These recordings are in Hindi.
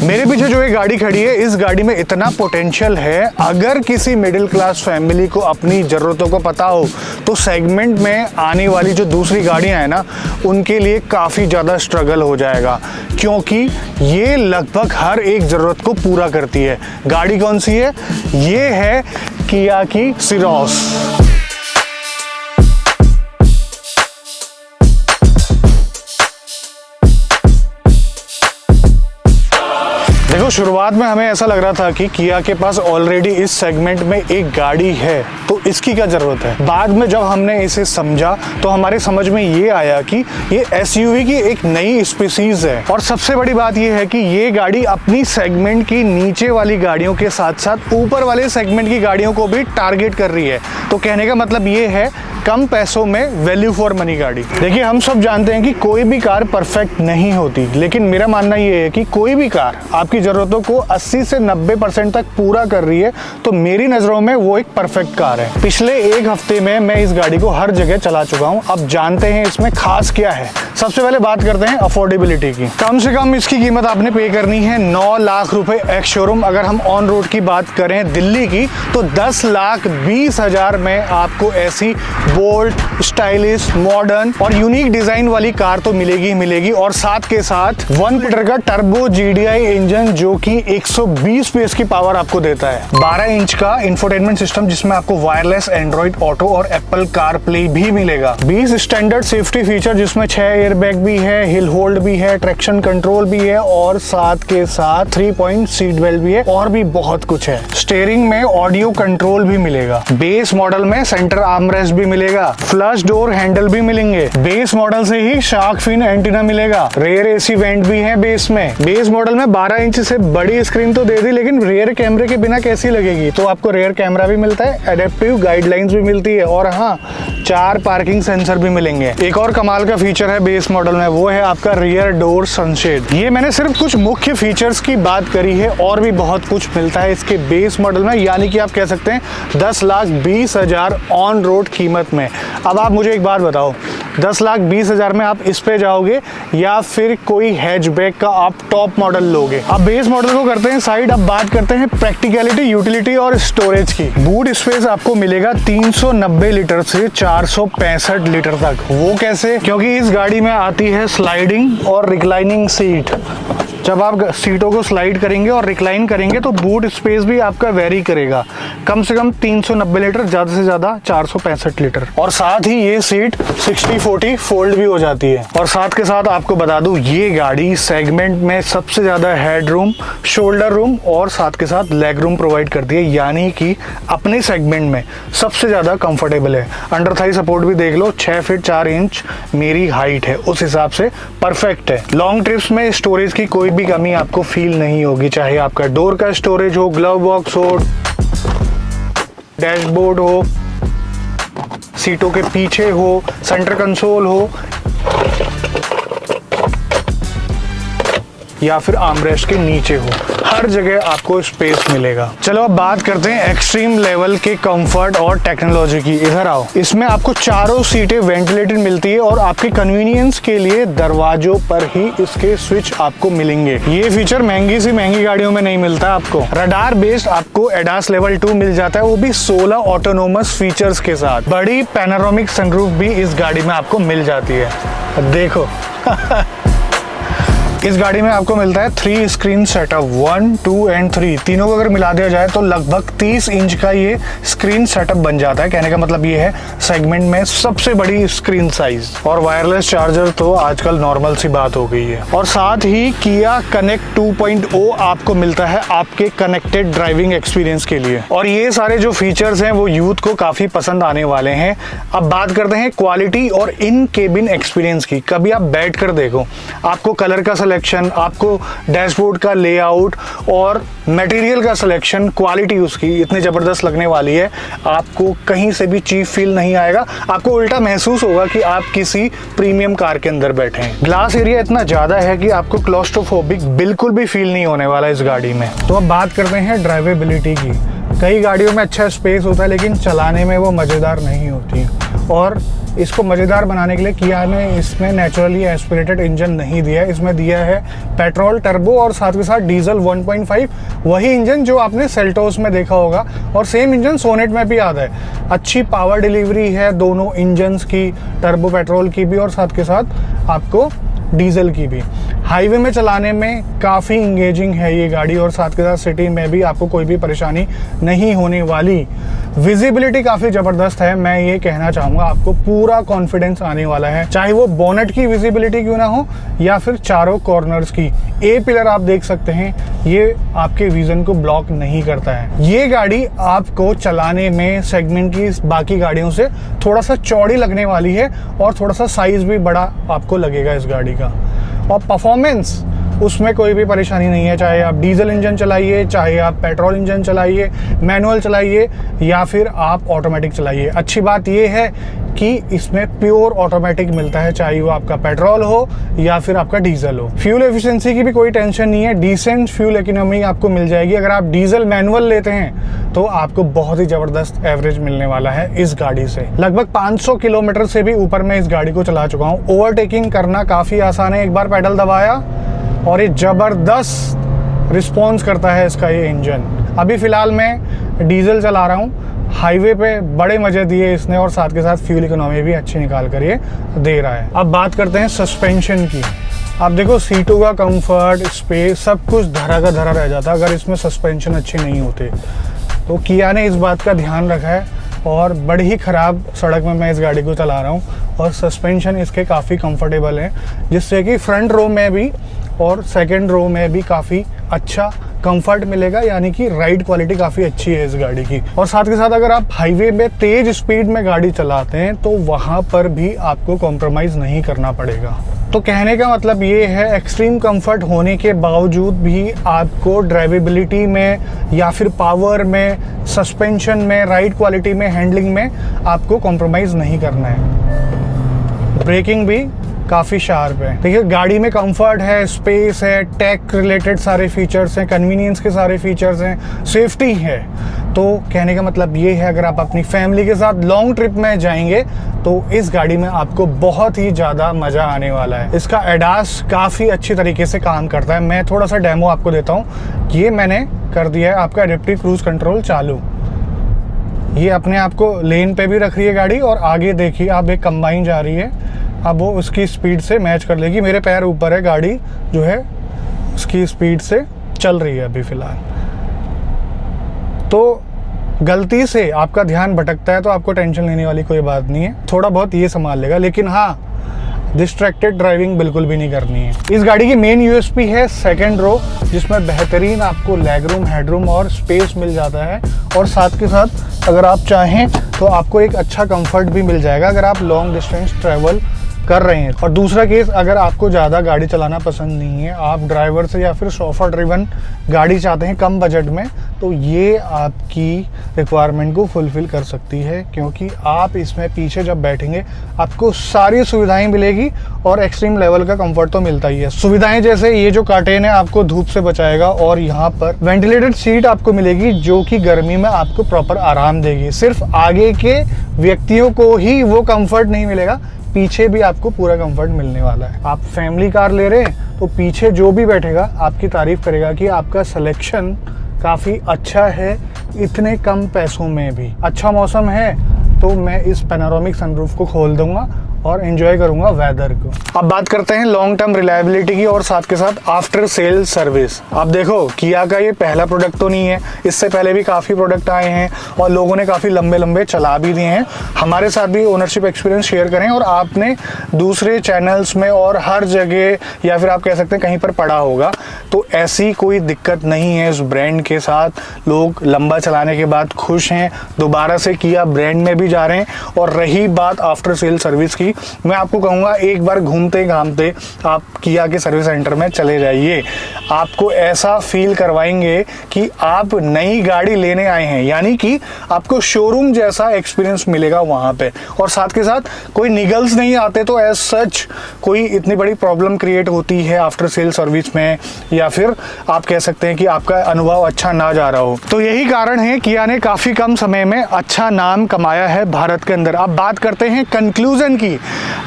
मेरे पीछे जो ये गाड़ी खड़ी है, इस गाड़ी में इतना पोटेंशियल है, अगर किसी मिडिल क्लास फैमिली को अपनी ज़रूरतों को पता हो तो सेगमेंट में आने वाली जो दूसरी गाड़ियां हैं ना, उनके लिए काफ़ी ज़्यादा स्ट्रगल हो जाएगा, क्योंकि ये लगभग हर एक ज़रूरत को पूरा करती है। गाड़ी कौन सी है? ये है किया की सिरोस। देखो, शुरुआत में हमें ऐसा लग रहा था कि किया के पास ऑलरेडी इस सेगमेंट में एक गाड़ी है, तो इसकी क्या ज़रूरत है। बाद में जब हमने इसे समझा तो हमारे समझ में ये आया कि ये एसयूवी की एक नई स्पीसीज है। और सबसे बड़ी बात ये है कि ये गाड़ी अपनी सेगमेंट की नीचे वाली गाड़ियों के साथ साथ ऊपर वाले सेगमेंट की गाड़ियों को भी टारगेट कर रही है। तो कहने का मतलब ये है, कम पैसों में वैल्यू फॉर मनी गाड़ी। देखिए, हम सब जानते हैं कि कोई भी कार परफेक्ट नहीं होती, लेकिन मेरा मानना ये है कि कोई भी कार आपकी ज़रूरतों को 80 से 90% तक पूरा कर रही है तो मेरी नज़रों में वो एक परफेक्ट कार है। पिछले एक हफ्ते में मैं इस गाड़ी को हर जगह चला चुका हूँ। अब जानते हैं इसमें खास क्या है। सबसे पहले बात करते हैं अफोर्डेबिलिटी की। कम से कम इसकी कीमत आपने पे करनी है 9 लाख रुपए एक्स शोरूम। अगर हम ऑन रोड की बात करें दिल्ली की, तो 10,20,000 में आपको ऐसी बोल्ड, स्टाइलिश, मॉडर्न और यूनिक डिजाइन वाली कार तो मिलेगी ही मिलेगी। और साथ के साथ 1 लीटर का टर्बो जीडीआई इंजन जो कि 120 PS की पावर आपको देता है। 12 इंच का इंफोटेनमेंट सिस्टम जिसमें आपको वायरलेस एंड्रॉइड ऑटो और एप्पल कार प्ले भी मिलेगा। 20 स्टैंडर्ड सेफ्टी फीचर जिसमें 6 एयरबैग भी है, हिल होल्ड भी है, ट्रैक्शन कंट्रोल भी है और साथ के साथ 3 पॉइंट सीट बेल्ट भी है और भी बहुत कुछ है। स्टीयरिंग में ऑडियो कंट्रोल भी मिलेगा। बेस मॉडल में सेंटर आर्मरेस्ट भी मिलेगा। फ्लश डोर हैंडल भी मिलेंगे। बेस मॉडल से ही शार्क फिन एंटीना मिलेगा। रेयर एसी वेंट भी है बेस में। बेस मॉडल में 12 इंच से बड़ी स्क्रीन तो दे दी, लेकिन रेयर कैमरे के बिना कैसी लगेगी। तो आपको रेयर कैमरा भी मिलता है, एडेप्टिव गाइडलाइंस भी मिलती है और हाँ, 4 पार्किंग सेंसर भी मिलेंगे। एक और कमाल का फीचर है बेस मॉडल में, वो है आपका रियर डोर सनशेड। ये मैंने सिर्फ कुछ मुख्य फीचर्स की बात करी है, और भी बहुत कुछ मिलता है इसके बेस मॉडल में, यानी कि आप कह सकते हैं 10,20,000 ऑन रोड कीमत में। अब आप मुझे एक बात बताओ, 10,20,000 में आप इस पे जाओगे या फिर कोई हैचबैक का आप टॉप मॉडल लोगे। अब बेस मॉडल को करते हैं साइड। अब बात करते हैं प्रैक्टिकलिटी, यूटिलिटी और स्टोरेज की। बूट स्पेस आपको मिलेगा 390 लीटर से 465 लीटर तक। वो कैसे? क्योंकि इस गाड़ी में आती है स्लाइडिंग और रिक्लाइनिंग सीट। जब आप सीटों को स्लाइड करेंगे और रिक्लाइन करेंगे तो बूट स्पेस भी आपका वेरी करेगा। कम से कम 390 लीटर, ज़्यादा से ज़्यादा 465 लीटर। और साथ ही ये सीट 60-40 फोल्ड भी हो जाती है। और साथ के साथ आपको बता दूं, ये गाड़ी सेगमेंट में सबसे ज़्यादा हेड रूम, शोल्डर रूम और साथ के साथ लेग रूम प्रोवाइड करती है, यानी कि अपने सेगमेंट में सबसे ज़्यादा कंफर्टेबल है। अंडर थाई सपोर्ट भी देख लो, 6 फीट 4 इंच मेरी हाइट है, उस हिसाब से परफेक्ट है। लॉन्ग ट्रिप्स में स्टोरेज की कोई भी कमी आपको फील नहीं होगी, चाहे आपका डोर का स्टोरेज हो, ग्लव बॉक्स हो, डैशबोर्ड हो, सीटों के पीछे हो, सेंटर कंसोल हो या फिर आर्मरेस्ट के नीचे हो, हर जगह आपको स्पेस मिलेगा। चलो अब बात करते हैं एक्सट्रीम लेवल के कंफर्ट और टेक्नोलॉजी की। इधर आओ। इसमें आपको चारों सीटें वेंटिलेटेड मिलती है और आपकी कन्वीनियंस के लिए दरवाजों पर ही इसके स्विच आपको मिलेंगे। ये फीचर महंगी सी महंगी गाड़ियों में नहीं मिलता आपको। रडार बेस्ड आपको एडास लेवल 2 मिल जाता है, वो भी 16 ऑटोनोमस फीचर्स के साथ। बड़ी पैनोरामिक सनरूफ भी इस गाड़ी में आपको मिल जाती है। देखो इस गाड़ी में आपको मिलता है 3 स्क्रीन सेटअप, 1, 2 एंड 3 तीनों को अगर मिला दिया जाए तो लगभग 30 इंच का ये स्क्रीन सेटअप बन जाता है। कहने का मतलब ये है सेगमेंट में सबसे बड़ी स्क्रीन साइज। और वायरलेस चार्जर तो आजकल नॉर्मल सी बात हो गई है। और साथ ही किया कनेक्ट 2.0 आपको मिलता है आपके कनेक्टेड ड्राइविंग एक्सपीरियंस के लिए। और ये सारे जो फीचर्स हैं वो यूथ को काफी पसंद आने वाले हैं। अब बात करते हैं क्वालिटी और इन केबिन एक्सपीरियंस की। कभी आप बैठ कर देखो, आपको कलर का सिलेक्शन, आपको डैशबोर्ड का लेआउट और मटेरियल का सिलेक्शन, क्वालिटी उसकी इतनी ज़बरदस्त लगने वाली है, आपको कहीं से भी चीप फील नहीं आएगा। आपको उल्टा महसूस होगा कि आप किसी प्रीमियम कार के अंदर बैठे हैं। ग्लास एरिया इतना ज़्यादा है कि आपको क्लॉस्ट्रोफोबिक बिल्कुल भी फील नहीं होने वाला इस गाड़ी में। तो अब बात करते हैं ड्राइवेबिलिटी की। कई गाड़ियों में अच्छा स्पेस होता है लेकिन चलाने में वो मज़ेदार नहीं होती। और इसको मज़ेदार बनाने के लिए किया ने इसमें नेचुरली एस्पिरेटेड इंजन नहीं दिया है, इसमें दिया है पेट्रोल टर्बो और साथ के साथ डीजल 1.5, वही इंजन जो आपने सेल्टोस में देखा होगा और सेम इंजन सोनेट में भी आता है। अच्छी पावर डिलीवरी है दोनों इंजन्स की, टर्बो पेट्रोल की भी और साथ के साथ आपको डीजल की भी। हाईवे में चलाने में काफ़ी इंगेजिंग है ये गाड़ी और साथ के साथ सिटी में भी आपको कोई भी परेशानी नहीं होने वाली। विजिबिलिटी काफ़ी ज़बरदस्त है, मैं ये कहना चाहूँगा, आपको पूरा कॉन्फिडेंस आने वाला है, चाहे वो बोनेट की विजिबिलिटी क्यों ना हो या फिर चारों कॉर्नर्स की। ए पिलर आप देख सकते हैं, ये आपके विजन को ब्लॉक नहीं करता है। ये गाड़ी आपको चलाने में सेगमेंट की बाकी गाड़ियों से थोड़ा सा चौड़ी लगने वाली है और थोड़ा सा साइज भी बड़ा आपको लगेगा इस गाड़ी का। और परफॉर्मेंस, उसमें कोई भी परेशानी नहीं है, चाहे आप डीजल इंजन चलाइए, चाहे आप पेट्रोल इंजन चलाइए, मैनुअल चलाइए या फिर आप ऑटोमेटिक चलाइए। अच्छी बात ये है कि इसमें प्योर ऑटोमेटिक मिलता है, चाहे वो आपका पेट्रोल हो या फिर आपका डीजल हो। फ्यूल एफिशिएंसी की भी कोई टेंशन नहीं है, डिसेंट फ्यूल इकोनॉमी आपको मिल जाएगी। अगर आप डीजल मैनुअल लेते हैं तो आपको बहुत ही ज़बरदस्त एवरेज मिलने वाला है इस गाड़ी से। लगभग 500 किलोमीटर से भी ऊपर मैं इस गाड़ी को चला चुका हूँ। ओवरटेकिंग करना काफ़ी आसान है, एक बार पेडल दबाया और ये ज़बरदस्त रिस्पॉन्स करता है इसका ये इंजन। अभी फ़िलहाल मैं डीजल चला रहा हूँ, हाईवे पे बड़े मज़े दिए इसने और साथ के साथ फ्यूल इकोनॉमी भी अच्छी निकाल कर ये दे रहा है। अब बात करते हैं सस्पेंशन की। आप देखो सीटों का कंफर्ट, स्पेस, सब कुछ धरा का धरा रह जाता अगर इसमें सस्पेंशन अच्छे नहीं होते। तो किया ने इस बात का ध्यान रखा है और बड़ी ही ख़राब सड़क में मैं इस गाड़ी को चला रहा हूँ और सस्पेंशन इसके काफ़ी कंफर्टेबल हैं, जिससे कि फ्रंट रो में भी और सेकंड रो में भी काफ़ी अच्छा कंफर्ट मिलेगा, यानी कि राइड क्वालिटी काफ़ी अच्छी है इस गाड़ी की। और साथ के साथ अगर आप हाईवे में तेज़ स्पीड में गाड़ी चलाते हैं तो वहाँ पर भी आपको कॉम्प्रोमाइज़ नहीं करना पड़ेगा। तो कहने का मतलब ये है, एक्सट्रीम कंफर्ट होने के बावजूद भी आपको ड्राइवेबिलिटी में या फिर पावर में, सस्पेंशन में, राइड क्वालिटी में, हैंडलिंग में आपको कॉम्प्रोमाइज़ नहीं करना है। ब्रेकिंग भी काफ़ी शार्प है। देखिए गाड़ी में कंफर्ट है, स्पेस है, टेक रिलेटेड सारे फीचर्स हैं, कन्वीनियंस के सारे फीचर्स हैं, सेफ्टी है। तो कहने का मतलब ये है, अगर आप अपनी फैमिली के साथ लॉन्ग ट्रिप में जाएंगे तो इस गाड़ी में आपको बहुत ही ज़्यादा मज़ा आने वाला है। इसका एडास काफ़ी अच्छी तरीके से काम करता है। मैं थोड़ा सा डेमो आपको देता हूँ। ये मैंने कर दिया है आपका एडेप्टिव क्रूज कंट्रोल चालू। ये अपने आप को लेन पे भी रख रही है गाड़ी और आगे देखिए आप एक कंबाइन जा रही है, अब वो उसकी स्पीड से मैच कर लेगी। मेरे पैर ऊपर है, गाड़ी जो है उसकी स्पीड से चल रही है अभी फ़िलहाल। तो गलती से आपका ध्यान भटकता है तो आपको टेंशन लेने वाली कोई बात नहीं है, थोड़ा बहुत ये संभाल लेगा, लेकिन हाँ डिस्ट्रैक्टेड ड्राइविंग बिल्कुल भी नहीं करनी है। इस गाड़ी की मेन यूएसपी है सेकंड रो, जिसमें बेहतरीन आपको लेग रूम, हेडरूम और स्पेस मिल जाता है और साथ के साथ अगर आप चाहें तो आपको एक अच्छा कंफर्ट भी मिल जाएगा अगर आप लॉन्ग डिस्टेंस ट्रैवल कर रहे हैं। और दूसरा केस, अगर आपको ज़्यादा गाड़ी चलाना पसंद नहीं है, आप ड्राइवर से या फिर शॉफर ड्रिवन गाड़ी चाहते हैं कम बजट में, तो ये आपकी रिक्वायरमेंट को फुलफ़िल कर सकती है, क्योंकि आप इसमें पीछे जब बैठेंगे आपको सारी सुविधाएं मिलेगी और एक्सट्रीम लेवल का कंफर्ट तो मिलता ही है। सुविधाएं जैसे ये जो कर्टेन है आपको धूप से बचाएगा और यहाँ पर वेंटिलेटेड सीट आपको मिलेगी जो कि गर्मी में आपको प्रॉपर आराम देगी। सिर्फ आगे के व्यक्तियों को ही वो कंफर्ट नहीं मिलेगा, पीछे भी आपको पूरा कंफर्ट मिलने वाला है। आप फैमिली कार ले रहे हैं तो पीछे जो भी बैठेगा आपकी तारीफ करेगा कि आपका सिलेक्शन काफ़ी अच्छा है, इतने कम पैसों में भी। अच्छा मौसम है तो मैं इस पैनोरामिक सनरूफ को खोल दूंगा और एंजॉय करूंगा वेदर को। अब बात करते हैं लॉन्ग टर्म रिलायबिलिटी की और साथ के साथ आफ्टर सेल सर्विस। आप देखो किया का ये पहला प्रोडक्ट तो नहीं है, इससे पहले भी काफ़ी प्रोडक्ट आए हैं और लोगों ने काफ़ी लंबे लंबे चला भी दिए हैं। हमारे साथ भी ओनरशिप एक्सपीरियंस शेयर करें और आपने दूसरे चैनल्स में और हर जगह या फिर आप कह सकते हैं कहीं पर पढ़ा होगा, तो ऐसी कोई दिक्कत नहीं है इस ब्रांड के साथ। लोग लंबा चलाने के बाद खुश हैं, दोबारा से किया ब्रांड में भी जा रहे हैं। और रही बात आफ्टर सेल सर्विस की, होगी, मैं आपको कहूँगा एक बार घूमते घामते आप किया के सर्विस सेंटर में चले जाइए। आपको ऐसा फील करवाएंगे कि आप नई गाड़ी लेने आए हैं, यानी कि आपको शोरूम जैसा एक्सपीरियंस मिलेगा वहाँ पे। और साथ के साथ कोई निगल्स नहीं आते तो एज सच कोई इतनी बड़ी प्रॉब्लम क्रिएट होती है आफ्टर सेल सर्विस में, या फिर आप कह सकते हैं कि आपका अनुभव अच्छा ना जा रहा हो। तो यही कारण है किया ने काफ़ी कम समय में अच्छा नाम कमाया है भारत के अंदर। अब बात करते हैं कंक्लूजन की।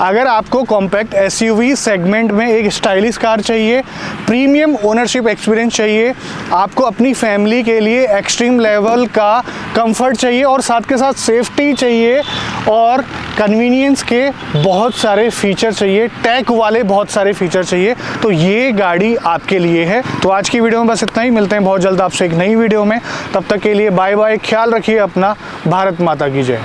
अगर आपको कॉम्पैक्ट एसयूवी सेगमेंट में एक स्टाइलिश कार चाहिए, प्रीमियम ओनरशिप एक्सपीरियंस चाहिए, आपको अपनी फैमिली के लिए एक्सट्रीम लेवल का कंफर्ट चाहिए और साथ के साथ सेफ्टी चाहिए और कन्वीनियंस के बहुत सारे फीचर चाहिए, टेक वाले बहुत सारे फीचर चाहिए, तो ये गाड़ी आपके लिए है। तो आज की वीडियो में बस इतना ही। मिलते हैं बहुत जल्द आपसे एक नई वीडियो में। तब तक के लिए बाय बाय, ख्याल रखिए अपना। भारत माता की जय।